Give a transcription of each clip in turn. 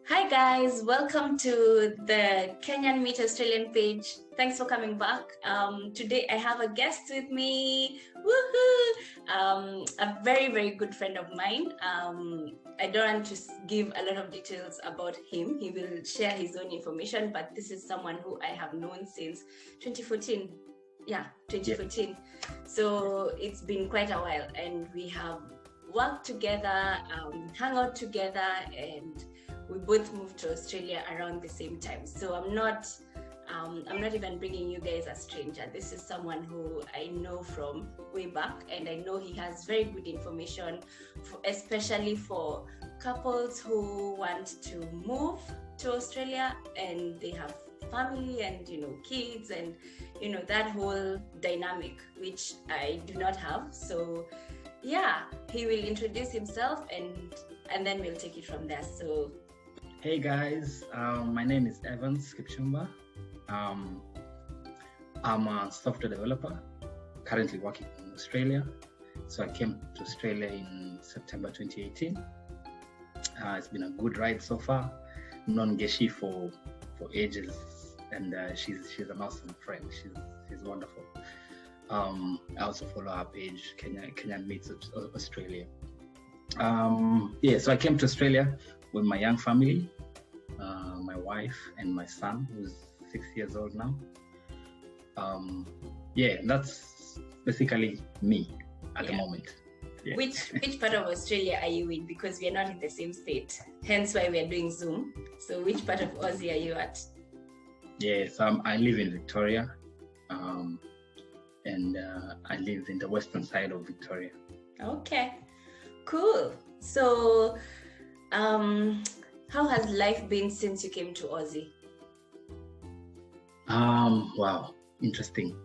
Hi guys, welcome to the Kenyan Meet Australian page. Thanks for coming back. Today I have a guest with me. Woohoo! A very good friend of mine. I don't want to give a lot of details about him. He will share his own information, but this is someone who I have known since 2014. Yeah, 2014. So it's been quite a while, and we have worked together, hung out together, and we both moved to Australia around the same time. So I'm not even bringing you guys a stranger. This is someone who I know from way back, and I know he has very good information, especially for couples who want to move to Australia and they have family and kids and that whole dynamic, which I do not have. So yeah, he will introduce himself and then we'll take it from there. So hey guys, my name is Ngechi Gichomo. I'm a software developer currently working in Australia. So I came to Australia in September 2018. It's been a good ride so far. I've known Ngechi for ages, and she's an awesome friend. She's wonderful. I also follow her page, Kenyan Meets Australia. So I came to Australia with my young family, my wife and my son, who's 6 years old now. That's basically me at the moment. Yeah. Which part of Australia are you in? Because we are not in the same state, hence why we are doing Zoom. So which part of Aussie are you at? So I live in Victoria, and I live in the western side of Victoria. Okay, cool. So how has life been since you came to Aussie? Wow, interesting.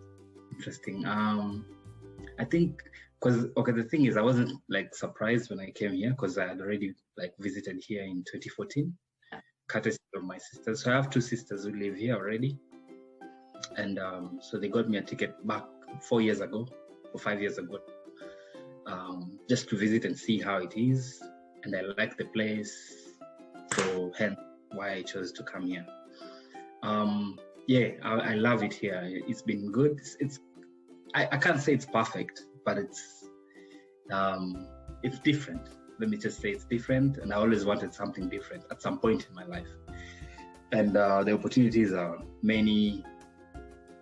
I think the thing is, I wasn't surprised when I came here because I had already visited here in 2014, courtesy of my sisters. So I have two sisters who live here already, and so they got me a ticket back 4 years ago or 5 years ago, just to visit and see how it is, and I like the place. So hence why I chose to come here. I love it here. It's been good. I can't say it's perfect, but it's different. Let me just say it's different, and I always wanted something different at some point in my life. And the opportunities are many.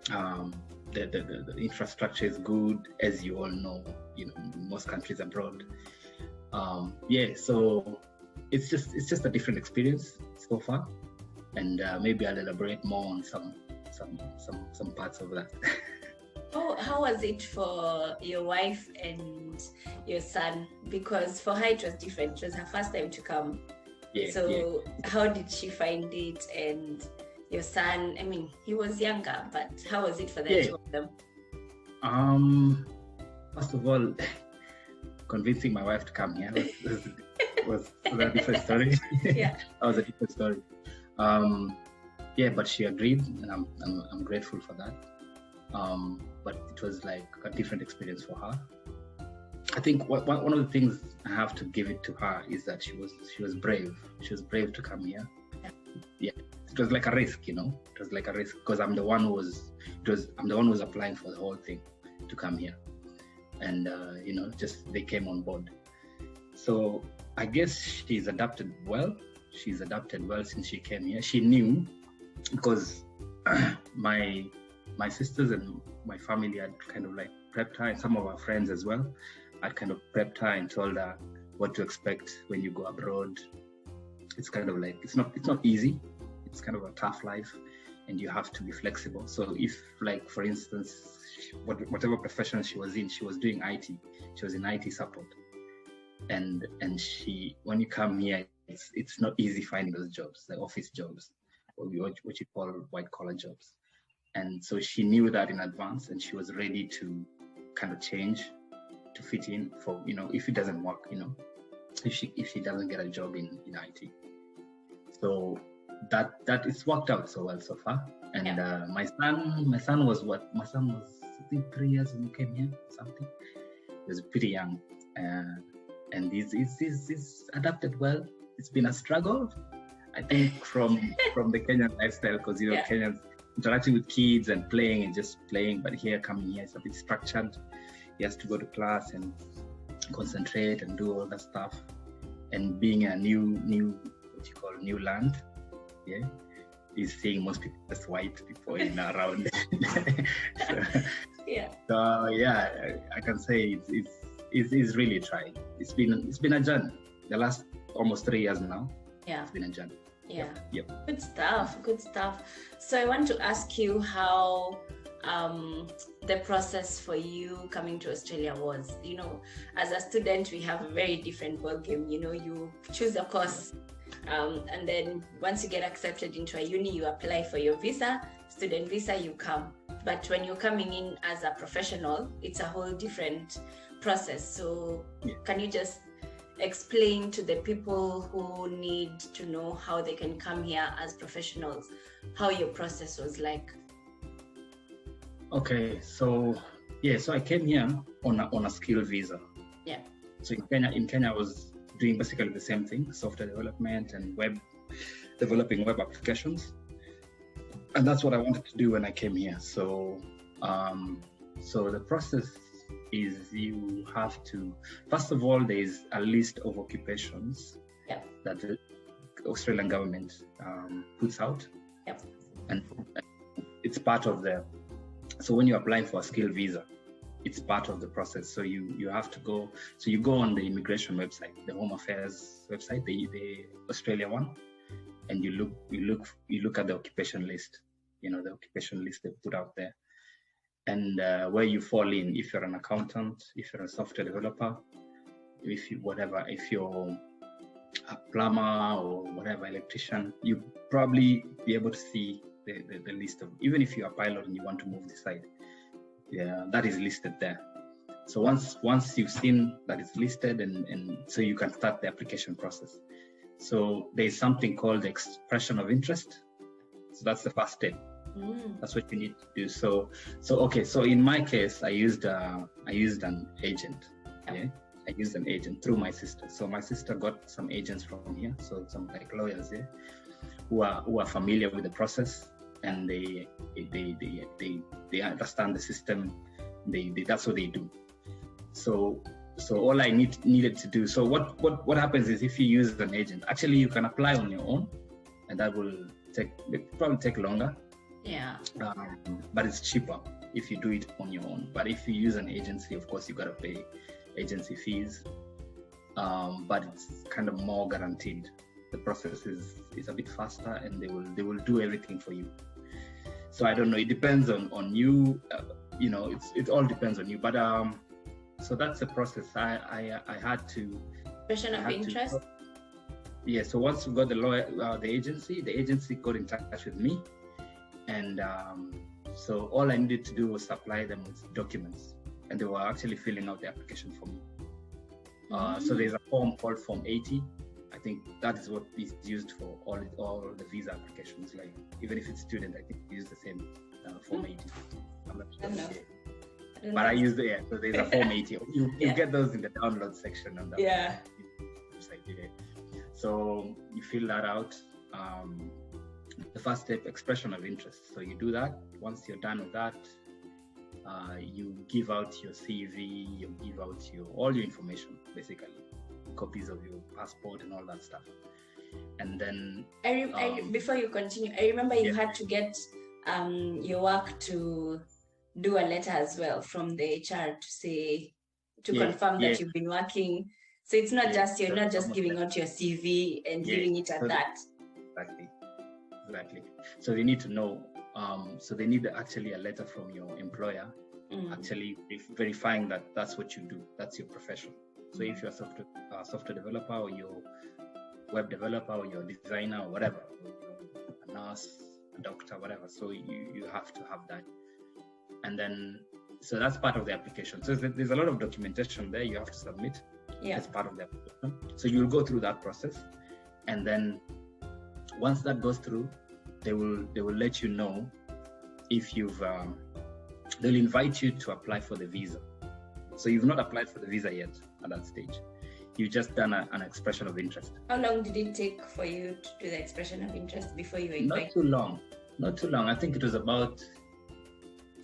The infrastructure is good, as you all know. In most countries abroad. So it's just a different experience so far, and maybe I'll elaborate more on some parts of that. How was it for your wife and your son? Because for her it was different. It was her first time to come. How did she find it? And your son, I mean, he was younger, but how was it for the two of them? First of all, convincing my wife to come here was a different story. That was a different story. But she agreed, and I'm grateful for that. But it was like a different experience for her. I think one of the things I have to give it to her is that she was brave. She was brave to come here. It was like a risk, It was like a risk because I'm the one who was applying for the whole thing to come here, and they came on board. So I guess she's adapted well. She's adapted well since she came here. She knew because my sisters and my family had kind of prepped her, and some of her friends as well had kind of prepped her and told her what to expect when you go abroad. It's kind of it's not easy. It's kind of a tough life, and you have to be flexible. So if for instance, whatever profession she was in, she was doing IT. She was in IT support, and when you come here, it's not easy finding those jobs, like office jobs, or what you call white collar jobs. And so she knew that in advance, and she was ready to kind of change to fit in for if it doesn't work, if she doesn't get a job in IT. So that it's worked out so well so far. And my son was I think 3 years when he came here, something. He was pretty young, and he's adapted well. It's been a struggle. I think from the Kenyan lifestyle, because Kenyans interacting with kids and playing and just playing, but here coming here is a bit structured. He has to go to class and concentrate and do all that stuff. And being a new new land, is seeing most people as white people in around. So I can say it's really trying. It's been a journey. The last almost 3 years now. Yeah, it's been a journey. Yeah. Yep. Good stuff. So I want to ask you how the process for you coming to Australia was. As a student, we have a very different ballgame. You choose a course, and then once you get accepted into a uni, you apply for your visa, student visa, you come. But when you're coming in as a professional, it's a whole different process. So can you just explain to the people who need to know how they can come here as professionals, how your process was like? Okay, so I came here on a skill visa. Yeah. So in Kenya I was doing basically the same thing, software development and developing web applications. And that's what I wanted to do when I came here. So the process is you have to, first of all, there is a list of occupations that the Australian government puts out. Yep. And it's part of so when you're applying for a skill visa, it's part of the process. So you have to go, so you go on the immigration website, the Home Affairs website, the Australia one, and you look at the occupation list, the occupation list they put out there. And where you fall in, if you're an accountant, if you're a software developer, if you're a plumber or whatever, electrician, you probably be able to see the list of, even if you're a pilot and you want to move this side, that is listed there. So once you've seen that it's listed, and so you can start the application process. So there's something called the expression of interest. So that's the first step. That's what you need to do. So in my case, I used an agent. I used an agent through my sister. So my sister got some agents from here, so some like lawyers who are familiar with the process, and they understand the system. That's what they do. So all I needed to do. So what happens is, if you use an agent, actually you can apply on your own, and that will probably take longer. Yeah. But it's cheaper if you do it on your own. But if you use an agency, of course you gotta pay agency fees. But it's kind of more guaranteed. The process is a bit faster, and they will do everything for you. So I don't know. It depends on you. It all depends on you. But so that's the process. I had to. Expression of interest. So once we got the agency got in touch with me, and so all I needed to do was supply them with documents, and they were actually filling out the application for me. So there's a form called Form 80. I think that is what is used for all the visa applications. Like, even if it's student, I think we use the same Form 80. I'm not sure. But I use so there's a Form 80. You get those in the download section on the website. So you fill that out. The first step, expression of interest. So you do that. Once you're done with that, you give out your CV, you give out all your information, basically, copies of your passport and all that stuff. And then before you continue, I remember you had to get your work to do a letter as well from the HR to confirm that you've been working. So it's not you're not just giving out your CV and leaving it at that. Exactly. So they need to know. So they need actually a letter from your employer, actually verifying that that's what you do. That's your profession. So if you're a software developer, or you're web developer, or you're a designer, or whatever, a nurse, a doctor, whatever. So you have to have that. And then, so that's part of the application. So there's a lot of documentation there you have to submit as part of the application. So you'll go through that process, and then once that goes through, they will let you know if they'll invite you to apply for the visa. So you've not applied for the visa yet at that stage. you just done an expression of interest. How long did it take for you to do the expression of interest before you were invited? Not too long. I think it was about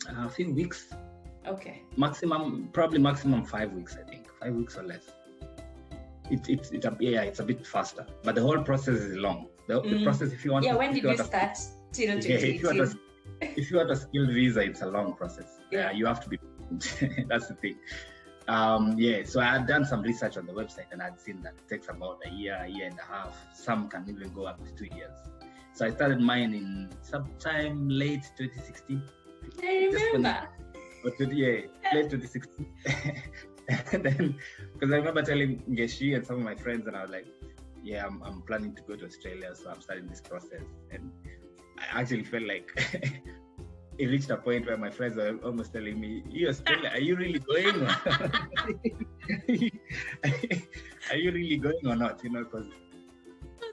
a few weeks. Okay. Probably maximum 5 weeks. I think 5 weeks or less. It's a bit faster, but the whole process is long. The process, if you want. Yeah. When did you start? If you want a skilled visa, it's a long process. Yeah. You have to be. That's the thing. So I had done some research on the website and I'd seen that it takes about a year and a half. Some can even go up to 2 years. So I started mine in sometime late 2016. I remember. Late 2016. And then, because I remember telling Ngechi and some of my friends, and I was like, yeah, I'm planning to go to Australia, so I'm starting this process. And I actually felt like it reached a point where my friends were almost telling me, "You Australia, are you really going? Are you really going or not?" You know, because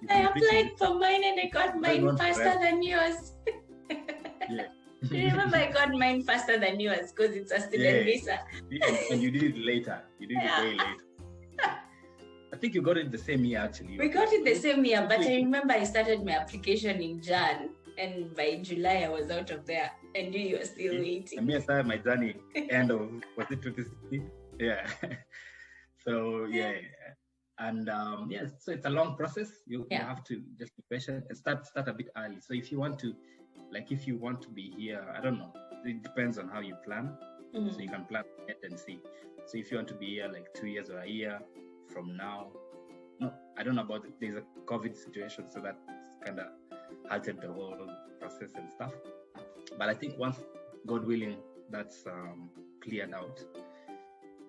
I applied for mine and I got mine faster than yours. Yeah. You remember I got mine faster than yours because it's a student visa. And you did it later. You did it way later. I think you got it the same year actually. We got it the same year, but I remember I started my application in Jan, and by July I was out of there, and you were still waiting. And me, I started my journey end of, was it 2016? Yeah. So and so it's a long process. You have to just be patient and start a bit early. So if you want to be here, I don't know, it depends on how you plan. So you can plan ahead and see. So if you want to be here like 2 years or a year from now, no, I don't know about it. There's a COVID situation, so that kind of halted the whole process and stuff. But I think once, God willing, that's cleared out,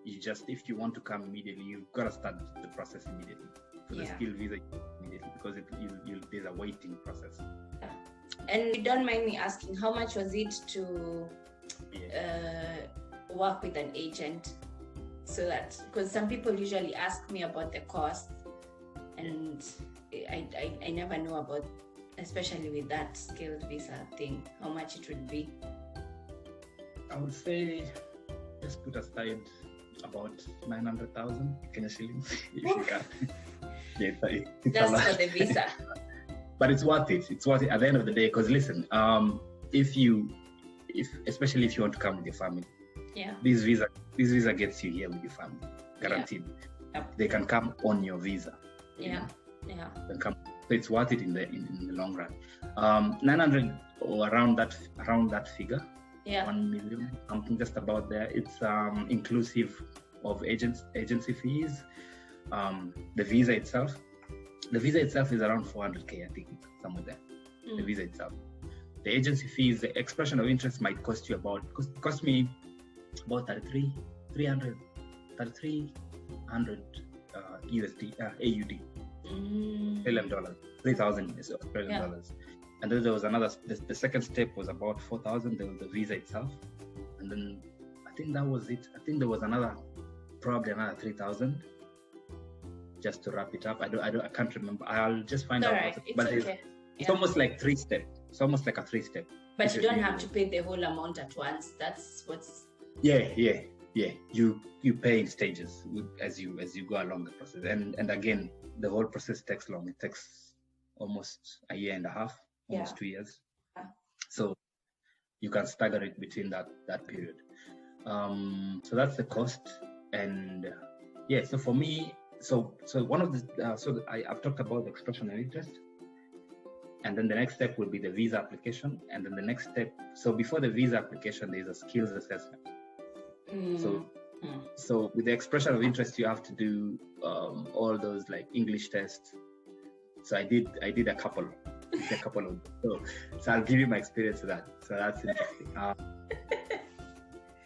if you want to come immediately, you've got to start the process immediately. For the skilled visa, immediately, because there's a waiting process. And you don't mind me asking, how much was it to work with an agent? So that, because some people usually ask me about the cost, and I never know about, especially with that skilled visa thing, how much it would be. I would say just put aside about 900,000 Kenya shillings if you can. It's just for the visa. But it's worth it. It's worth it at the end of the day. Because listen, especially if you want to come with your family, this visa gets you here with your family, guaranteed. They can come on your visa. They can come. So it's worth it in the long run. 900 or around that figure. 1 million, something just about there. It's inclusive of agency fees. The visa itself is around 400K, I think, somewhere there. The visa itself. The agency fees, the expression of interest might cost me about 3,300 USD, AUD, Australian dollars, 3,000 Australian dollars. And then there was another, the second step was about 4,000, there was the visa itself. And then I think that was it. I think there was probably another 3,000 just to wrap it up. I can't remember. I'll just find out. Right. It's almost like 3-step. It's almost like a 3-step. But you don't have to pay the whole amount at once. That's what's... Yeah. You pay in stages as you go along the process. And again, the whole process takes long. It takes almost a year and a half. Almost 2 years. So you can stagger it between that period. So that's the cost. And so for me, so one of the I've talked about the expression of interest, and then the next step will be the visa application, and then the next step, so before the visa application there is a skills assessment. So with the expression of interest you have to do all those like English tests. So I did a couple of them. So I'll give you my experience with that. So that's interesting.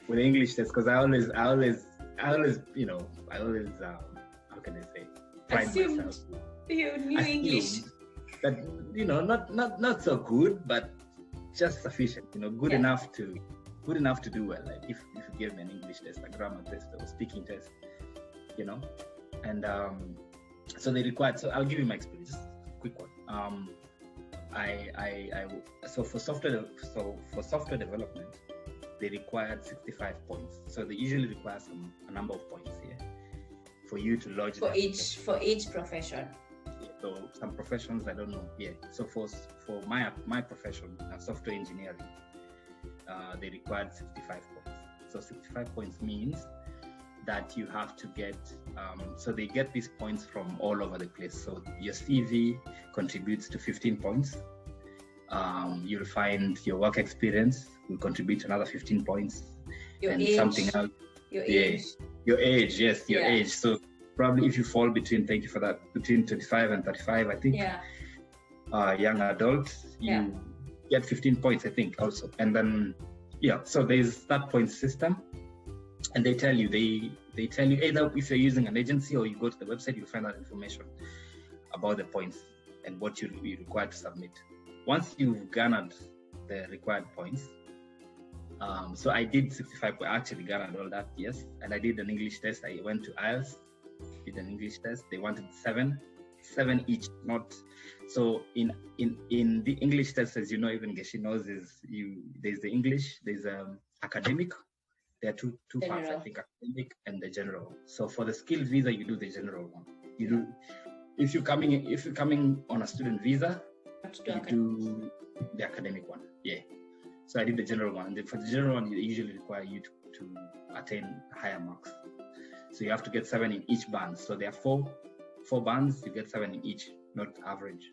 With the English test, because I always how can I say, pride myself. You knew English. That not so good, but just sufficient. Good enough to do well. Like if you give me an English test, a grammar test, or a speaking test, and so they required. So I'll give you my experience. Just a quick one. So for software development, they required 65 points. So they usually require a number of points here. for you to lodge for each profession. So some professions, I don't know. Yeah. So for my profession, software engineering, they required 65 points. So 65 points means that you have to get, so they get these points from all over the place. So your CV contributes to 15 points. You'll find your work experience will contribute to another 15 points. Your and age, something else. Your age. Your age, yes, your age. So probably if you fall between, thank you for that, between 25 and 35, I think. Young adults, you get 15 points, I think, also. And then, so there's that point system. And they tell you either if you're using an agency or you go to the website, you'll find out information about the points and what you'll be required to submit. Once you've garnered the required points, so I did 65, I actually garnered all that, yes. And I did an English test. I went to IELTS, did an English test. They wanted seven each, not, so in the English test, as you know, even Ngechi knows, there's the English, there's academic. There are two parts, I think, academic and the general. So for the skilled visa, you do the general one. You do, if you're coming on a student visa, you do the academic one. Yeah. So I did the general one. And for the general one, they usually require you to attain higher marks. So you have to get 7 in each band. So there are four bands, you get 7 in each, not average.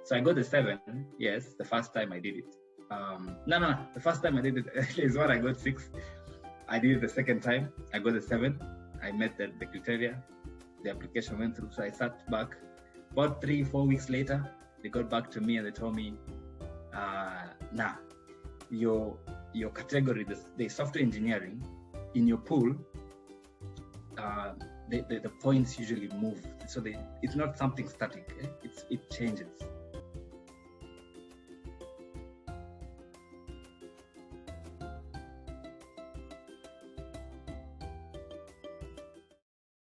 So I got the 7, yes, the first time I did it. No, the first time I did it is when I got 6. I did it the second time, I got the 7. I met the criteria, the application went through. So I sat back. About 3-4 weeks later, they got back to me and they told me, your category, the software engineering, in your pool, the points usually move. So it's not something static. It changes.